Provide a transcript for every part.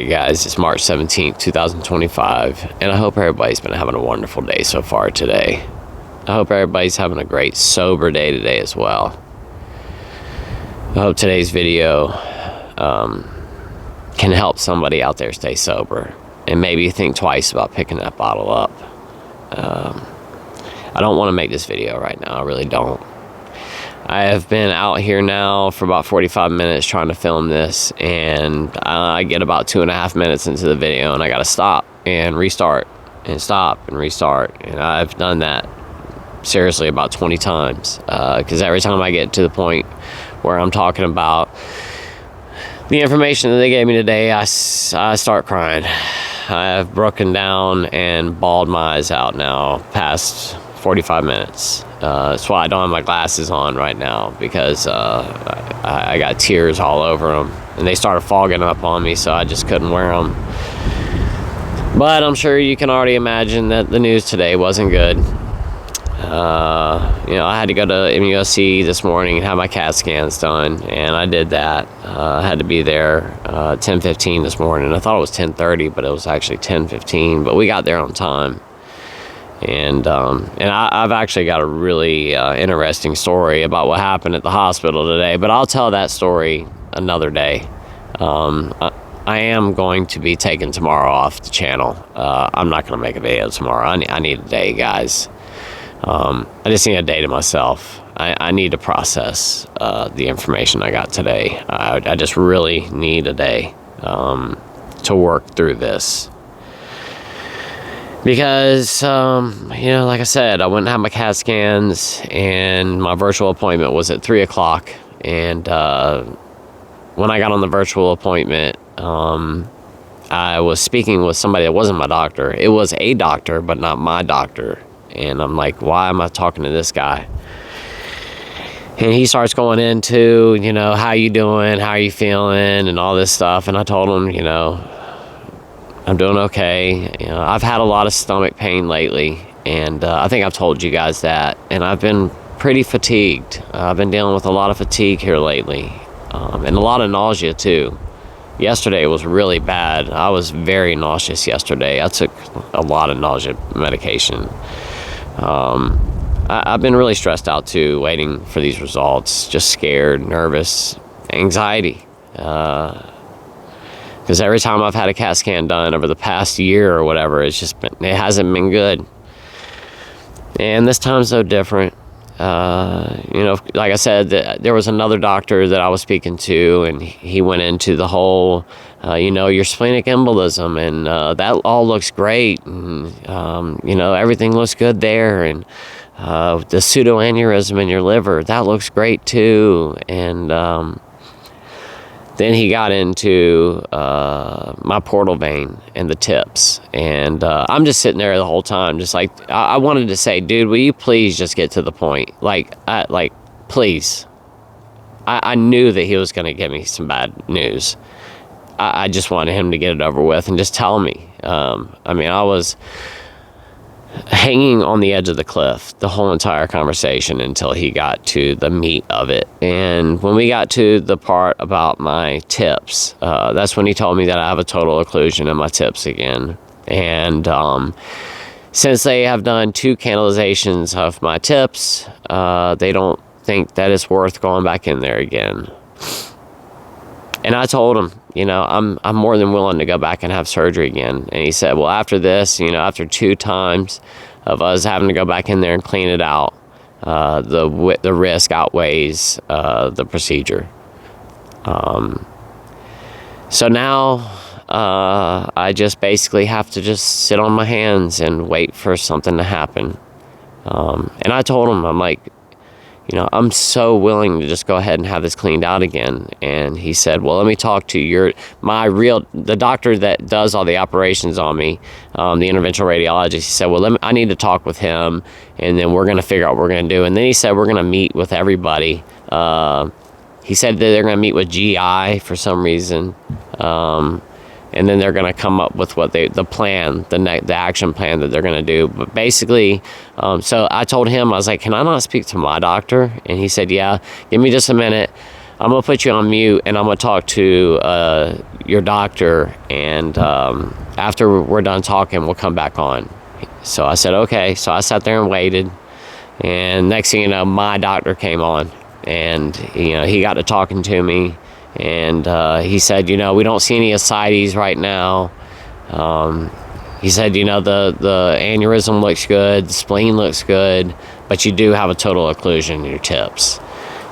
Alright guys, it's March 17th, 2025, and I hope everybody's been having a wonderful day so far today. I hope everybody's having a great sober day today as well. I hope today's video can help somebody out there stay sober and maybe think twice about picking that bottle up. I don't want to make this video right now, I really don't. I have been out here now for about 45 minutes trying to film this, and I get about 2.5 minutes into the video and I gotta stop and restart and stop and restart, and I've done that seriously about 20 times because every time I get to the point where I'm talking about the information that they gave me today, I start crying. I have broken down and bawled my eyes out now past 45 minutes. That's why I don't have my glasses on right now, because I got tears all over them, and they started fogging up on me, so I just couldn't wear them. But I'm sure you can already imagine that the news today wasn't good. I had to go to MUSC this morning and have my CAT scans done, and I did that. I had to be there 10:15 this morning. I thought it was 10:30, but it was actually 10:15, but we got there on time. And I've actually got a really interesting story about what happened at the hospital today, but I'll tell that story another day. I am going to be taking tomorrow off the channel. I'm not going to make a video tomorrow. I need a day, guys. I just need a day to myself. I need to process the information I got today. I just really need a day to work through this. Because, like I said, I went and had my CAT scans, and my virtual appointment was at 3 o'clock. And when I got on the virtual appointment, I was speaking with somebody that wasn't my doctor. It was a doctor, but not my doctor. And I'm like, why am I talking to this guy? And he starts going into, how you doing, how you feeling, and all this stuff. And I told him, I'm doing okay. I've had a lot of stomach pain lately, and I think I've told you guys that. And I've been pretty fatigued. I've been dealing with a lot of fatigue here lately, and a lot of nausea too. Yesterday was really bad. I was very nauseous yesterday. I took a lot of nausea medication. I've been really stressed out too, waiting for these results. Just scared, nervous, anxiety. Because every time I've had a CAT scan done over the past year or whatever, it hasn't been good. And this time's no different. Like I said, there was another doctor that I was speaking to, and he went into the whole, your splenic embolism, and that all looks great, and everything looks good there, and the pseudoaneurysm in your liver, that looks great too, and then he got into my portal vein and the tips, and I'm just sitting there the whole time, just like I wanted to say, dude, will you please just get to the point? Please. I knew that he was going to give me some bad news. I just wanted him to get it over with and just tell me. I was hanging on the edge of the cliff the whole entire conversation until he got to the meat of it. And when we got to the part about my tips, that's when he told me that I have a total occlusion in my tips again. And since they have done 2 canalizations of my tips, they don't think that it's worth going back in there again. And I told him, I'm more than willing to go back and have surgery again. And he said, well, after this, after 2 times of us having to go back in there and clean it out, the risk outweighs the procedure. So now I just basically have to just sit on my hands and wait for something to happen. And I told him, I'm like, I'm so willing to just go ahead and have this cleaned out again. And he said, well, let me talk to the doctor that does all the operations on me, the interventional radiologist. He said, well, I need to talk with him, and then we're going to figure out what we're going to do. And then he said, we're going to meet with everybody. He said that they're going to meet with GI for some reason. And then they're going to come up with the action plan that they're going to do. But basically, so I told him, I was like, can I not speak to my doctor? And he said, yeah, give me just a minute. I'm going to put you on mute, and I'm going to talk to your doctor, and after we're done talking, we'll come back on. So I said, okay. So I sat there and waited, and next thing you know, my doctor came on, and he got to talking to me, and he said, we don't see any ascites right now. He said, the aneurysm looks good, the spleen looks good, but you do have a total occlusion in your tips.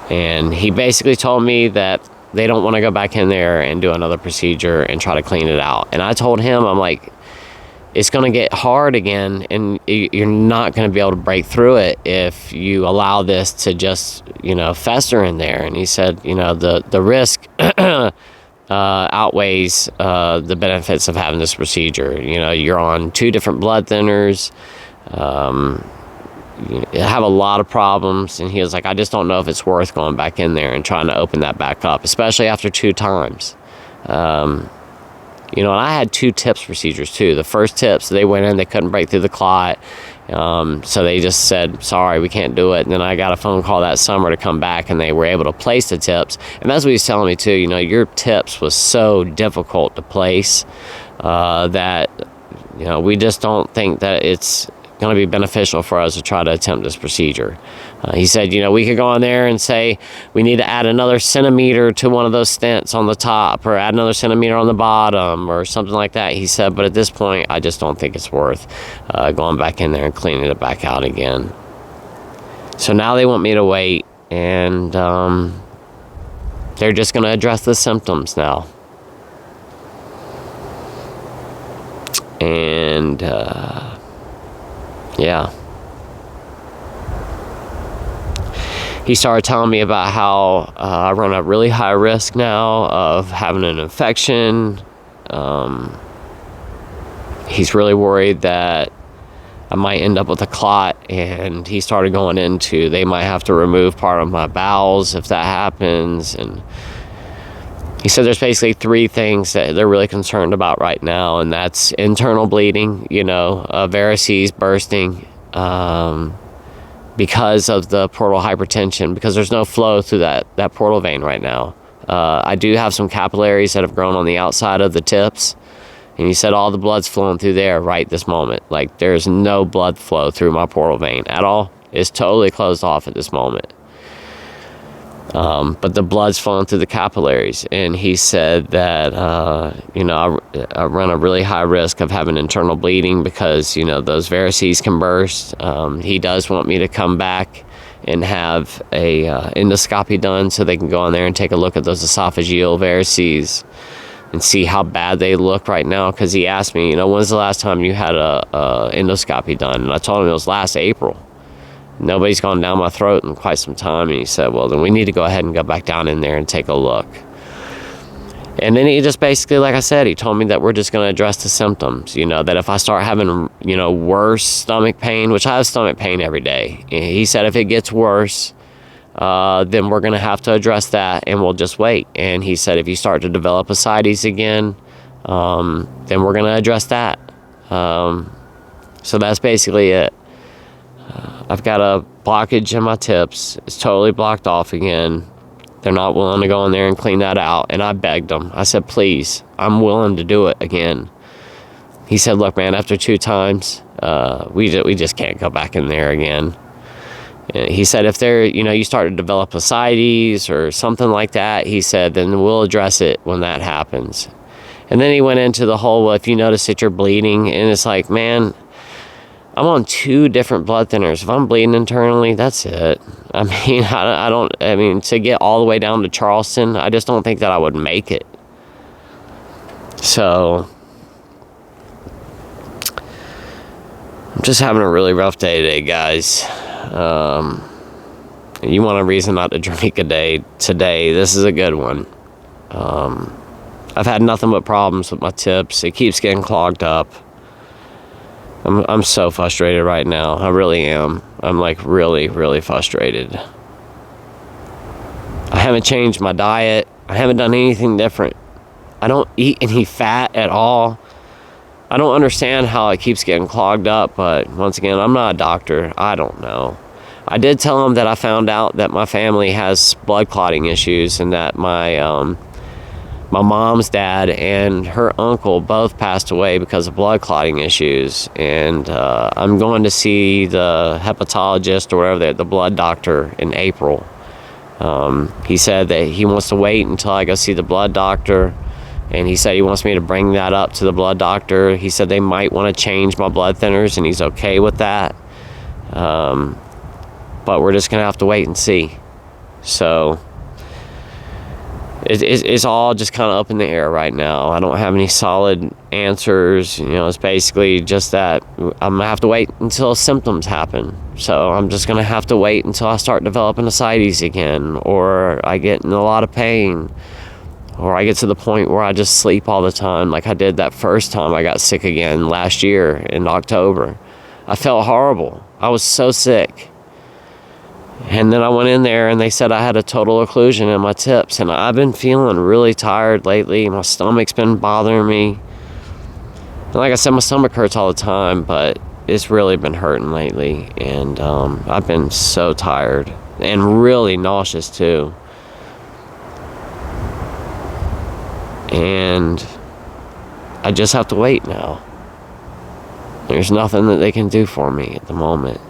And he basically told me that they don't want to go back in there and do another procedure and try to clean it out. And I told him, I'm like, it's going to get hard again, and you're not going to be able to break through it if you allow this to just, fester in there. And he said, the risk outweighs the benefits of having this procedure. You're on 2 different blood thinners. You have a lot of problems. And he was like, I just don't know if it's worth going back in there and trying to open that back up, especially after 2 times. And I had 2 TIPS procedures too. The first TIPS, they went in, they couldn't break through the clot. So they just said, sorry, we can't do it. And then I got a phone call that summer to come back, and they were able to place the TIPS. And that's what he was telling me too. Your TIPS was so difficult to place that, we just don't think that it's going to be beneficial for us to try to attempt this procedure. He said, we could go in there and say we need to add another centimeter to one of those stents on the top, or add another centimeter on the bottom, or something like that. He said, but at this point, I just don't think it's worth going back in there and cleaning it back out again. So now they want me to wait, and they're just going to address the symptoms now. And yeah. He started telling me about how I run a really high risk now of having an infection. He's really worried that I might end up with a clot, and he started going into they might have to remove part of my bowels if that happens. And he said there's basically 3 things that they're really concerned about right now, and that's internal bleeding, varices bursting, because of the portal hypertension, because there's no flow through that portal vein right now. I do have some capillaries that have grown on the outside of the tips, and he said all the blood's flowing through there right this moment. Like, there's no blood flow through my portal vein at all. It's totally closed off at this moment. But the blood's flowing through the capillaries, and he said that I run a really high risk of having internal bleeding because those varices can burst. He does want me to come back and have a endoscopy done so they can go in there and take a look at those esophageal varices and see how bad they look right now. Because he asked me, when's the last time you had a endoscopy done? And I told him it was last April. Nobody's gone down my throat in quite some time. And he said, well, then we need to go ahead and go back down in there and take a look. And then he just basically, like I said, he told me that we're just going to address the symptoms, that if I start having, worse stomach pain, which I have stomach pain every day. He said if it gets worse, then we're going to have to address that, and we'll just wait. And he said if you start to develop ascites again, then we're going to address that. So that's basically it. I've got a blockage in my tips. It's totally blocked off again. They're not willing to go in there and clean that out. And I begged them. I said, please, I'm willing to do it again. He said, look, man, after 2 times, we just can't go back in there again. And he said, if you start to develop ascites or something like that, he said, then we'll address it when that happens. And then he went into the whole, well, if you notice that you're bleeding, and it's like, man, I'm on 2 different blood thinners. If I'm bleeding internally, that's it. I mean, to get all the way down to Charleston, I just don't think that I would make it. So, I'm just having a really rough day today, guys. You want a reason not to drink a day today, this is a good one. I've had nothing but problems with my tips. It keeps getting clogged up. I'm so frustrated right now. I really am. I'm like really, really frustrated. I haven't changed my diet. I haven't done anything different. I don't eat any fat at all. I don't understand how it keeps getting clogged up, but once again, I'm not a doctor. I don't know. I did tell him that I found out that my family has blood clotting issues, and that my mom's dad and her uncle both passed away because of blood clotting issues. And I'm going to see the hepatologist or whatever, the blood doctor, in April. He said that he wants to wait until I go see the blood doctor, and he said he wants me to bring that up to the blood doctor. He said they might want to change my blood thinners, and he's okay with that. But we're just going to have to wait and see. So it's all just kind of up in the air right now. I don't have any solid answers. It's basically just that I'm going to have to wait until symptoms happen. So I'm just going to have to wait until I start developing ascites again, or I get in a lot of pain, or I get to the point where I just sleep all the time, like I did that first time I got sick again last year in October. I felt horrible. I was so sick. And then I went in there and they said I had a total occlusion in my tips. And I've been feeling really tired lately. My stomach's been bothering me. And like I said, my stomach hurts all the time, but it's really been hurting lately. And I've been so tired and really nauseous too. And I just have to wait now. There's nothing that they can do for me at the moment.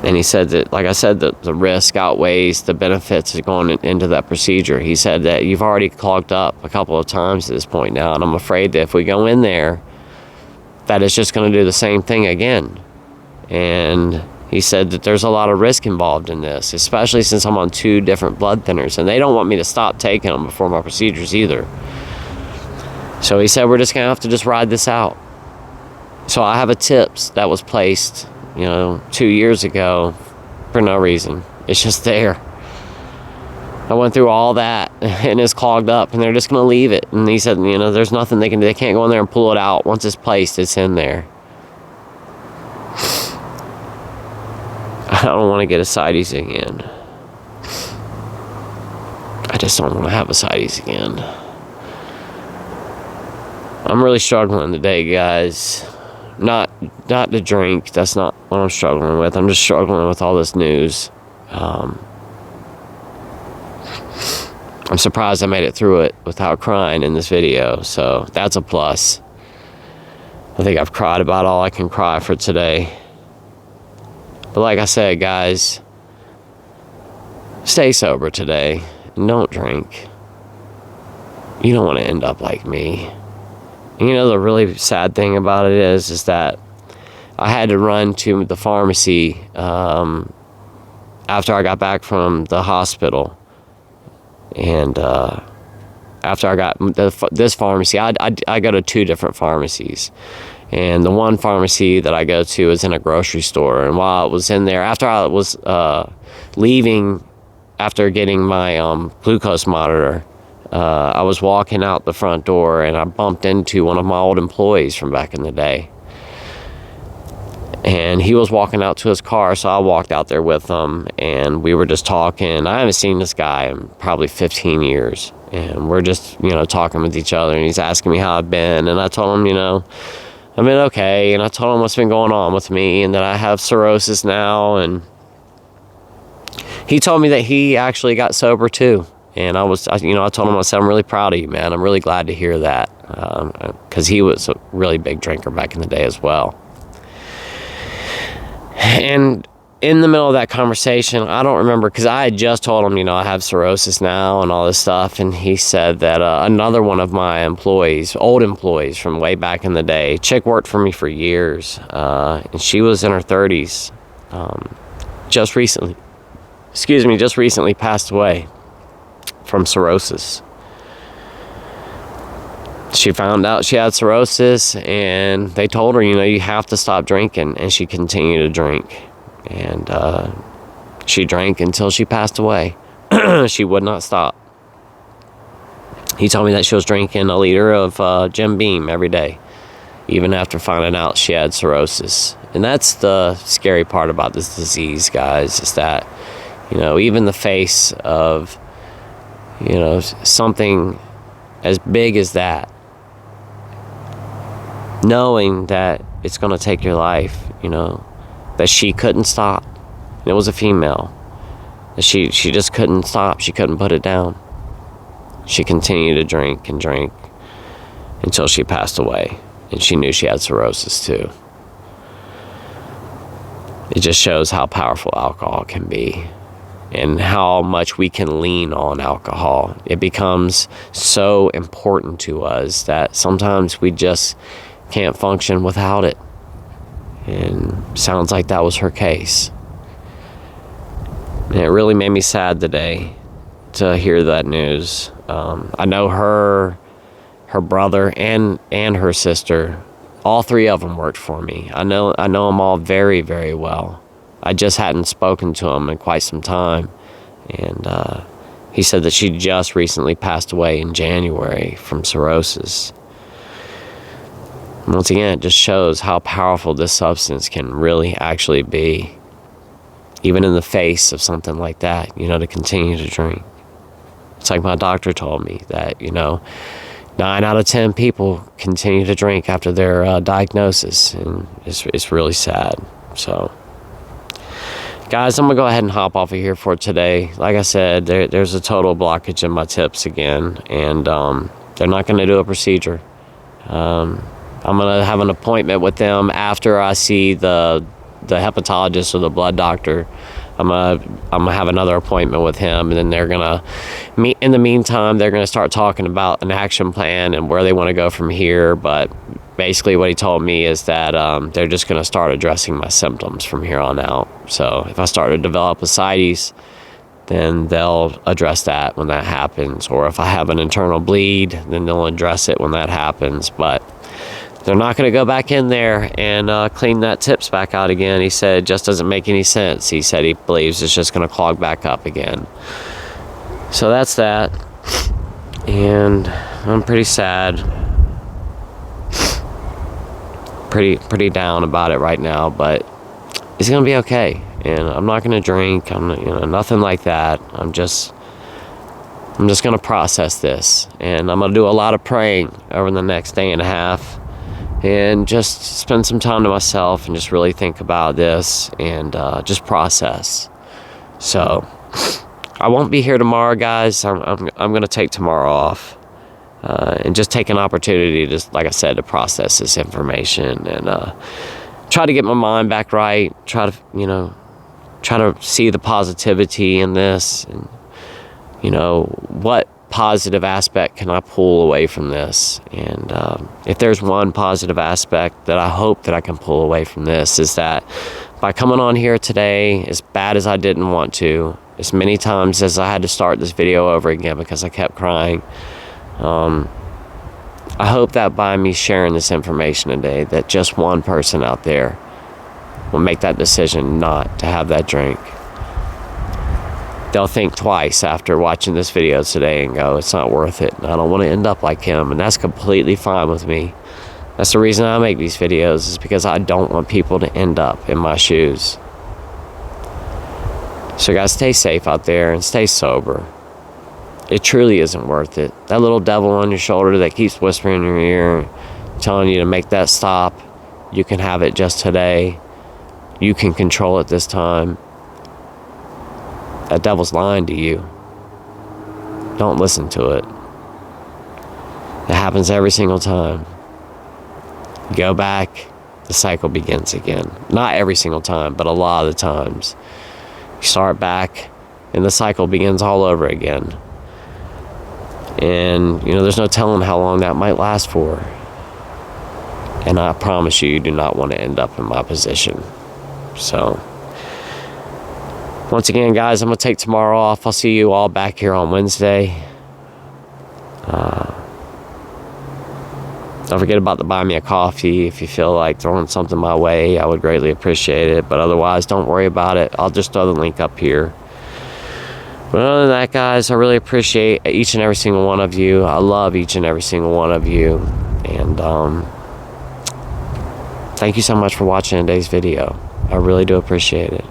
And he said that, like I said, the risk outweighs the benefits of going into that procedure. He said that you've already clogged up a couple of times at this point now, and I'm afraid that if we go in there, that it's just going to do the same thing again. And he said that there's a lot of risk involved in this, especially since I'm on 2 different blood thinners, and they don't want me to stop taking them before my procedures either. So he said we're just going to have to just ride this out. So I have a TIPS that was placed 2 years ago for no reason. It's just there. I went through all that and it's clogged up, and they're just going to leave it. And he said, there's nothing they can do. They can't go in there and pull it out. Once it's placed, it's in there. I don't want to get ascites again. I just don't want to have ascites again. I'm really struggling today, guys. Not to drink. That's not what I'm struggling with. I'm just struggling with all this news. I'm surprised I made it through it without crying in this video, so that's a plus. I think I've cried about all I can cry for today. But like I said, guys, stay sober today and don't drink. You don't want to end up like me. The really sad thing about it is that I had to run to the pharmacy after I got back from the hospital. And after I got this pharmacy, I go to 2 different pharmacies. And the one pharmacy that I go to is in a grocery store. And while I was in there, after I was leaving, after getting my glucose monitor, I was walking out the front door and I bumped into one of my old employees from back in the day. And he was walking out to his car, so I walked out there with him, and we were just talking. I haven't seen this guy in probably 15 years. And we're just, talking with each other, and he's asking me how I've been. And I told him, I've been okay. And I told him what's been going on with me and that I have cirrhosis now. And he told me that he actually got sober too. And I told him, I said, I'm really proud of you, man. I'm really glad to hear that. Because he was a really big drinker back in the day as well. And in the middle of that conversation, I don't remember, because I had just told him, I have cirrhosis now and all this stuff. And he said that another one of my employees, old employees from way back in the day, chick worked for me for years. And she was in her 30s. Just recently passed away from cirrhosis. She found out she had cirrhosis, and they told her, you have to stop drinking, and she continued to drink. And she drank until she passed away. She would not stop. He told me that she was drinking a liter of Jim Beam every day, even after finding out she had cirrhosis. And that's the scary part about this disease, guys, is that, even the face of, something as big as that, knowing that it's going to take your life, that she couldn't stop. And it was a female. She just couldn't stop. She couldn't put it down. She continued to drink and drink until she passed away. And she knew she had cirrhosis too. It just shows how powerful alcohol can be and how much we can lean on alcohol. It becomes so important to us that sometimes we just can't function without it. And sounds like that was her case. And it really made me sad today to hear that news. I know her brother and her sister, all three of them worked for me. I know them all very, very well. I just hadn't spoken to them in quite some time. And he said that she just recently passed away in January from cirrhosis. Once again, it just shows how powerful this substance can really actually be. Even in the face of something like that, to continue to drink. It's like my doctor told me that, 9 out of 10 people continue to drink after their diagnosis, and it's really sad. So, guys, I'm going to go ahead and hop off of here for today. Like I said, there's a total blockage in my tips again, and they're not going to do a procedure. I'm going to have an appointment with them after I see the hepatologist or the blood doctor. I'm gonna have another appointment with him, and then they're gonna meet. In the meantime, they're gonna start talking about an action plan and where they want to go from here. But basically, what he told me is that they're just gonna start addressing my symptoms from here on out. So if I start to develop ascites, then they'll address that when that happens. Or if I have an internal bleed, then they'll address it when that happens. But they're not going to go back in there and clean that tips back out again. He said it just doesn't make any sense. He said he believes it's just going to clog back up again. So that's that. And I'm pretty sad. Pretty down about it right now, but it's going to be okay. And I'm not going to drink. Nothing like that. I'm just going to process this. And I'm going to do a lot of praying over the next day and a half. And just spend some time to myself and just really think about this and just process. So I won't be here tomorrow, guys. I'm going to take tomorrow off and just take an opportunity to, like I said, to process this information and try to get my mind back right. Try to see the positivity in this, and what positive aspect can I pull away from this. And if there's one positive aspect that I hope that I can pull away from this, is that by coming on here today, as bad as I didn't want to, as many times as I had to start this video over again because I kept crying, I hope that by me sharing this information today, that just one person out there will make that decision not to have that drink. They'll think twice after watching this video today and go, it's not worth it. I don't want to end up like him. And that's completely fine with me. That's the reason I make these videos, is because I don't want people to end up in my shoes. So guys, stay safe out there and stay sober. It truly isn't worth it. That little devil on your shoulder that keeps whispering in your ear, telling you to make that stop, you can have it just today. You can control it this time. That devil's lying to you. Don't listen to it. It happens every single time. You go back, the cycle begins again. Not every single time, but a lot of the times. You start back, and the cycle begins all over again. And, there's no telling how long that might last for. And I promise you do not want to end up in my position. So, once again, guys, I'm going to take tomorrow off. I'll see you all back here on Wednesday. Don't forget about the buy me a coffee. If you feel like throwing something my way, I would greatly appreciate it. But otherwise, don't worry about it. I'll just throw the link up here. But other than that, guys, I really appreciate each and every single one of you. I love each and every single one of you. And thank you so much for watching today's video. I really do appreciate it.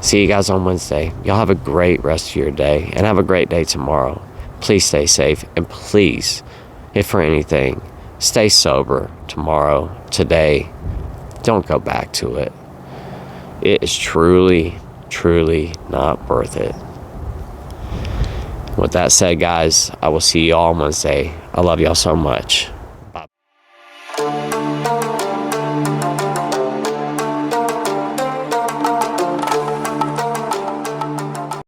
See you guys on Wednesday. Y'all have a great rest of your day, and have a great day tomorrow. Please stay safe, and please, if for anything, stay sober tomorrow, today, don't go back to it. It is truly, truly not worth it. With that said, guys, I will see you all on Wednesday. I love y'all so much.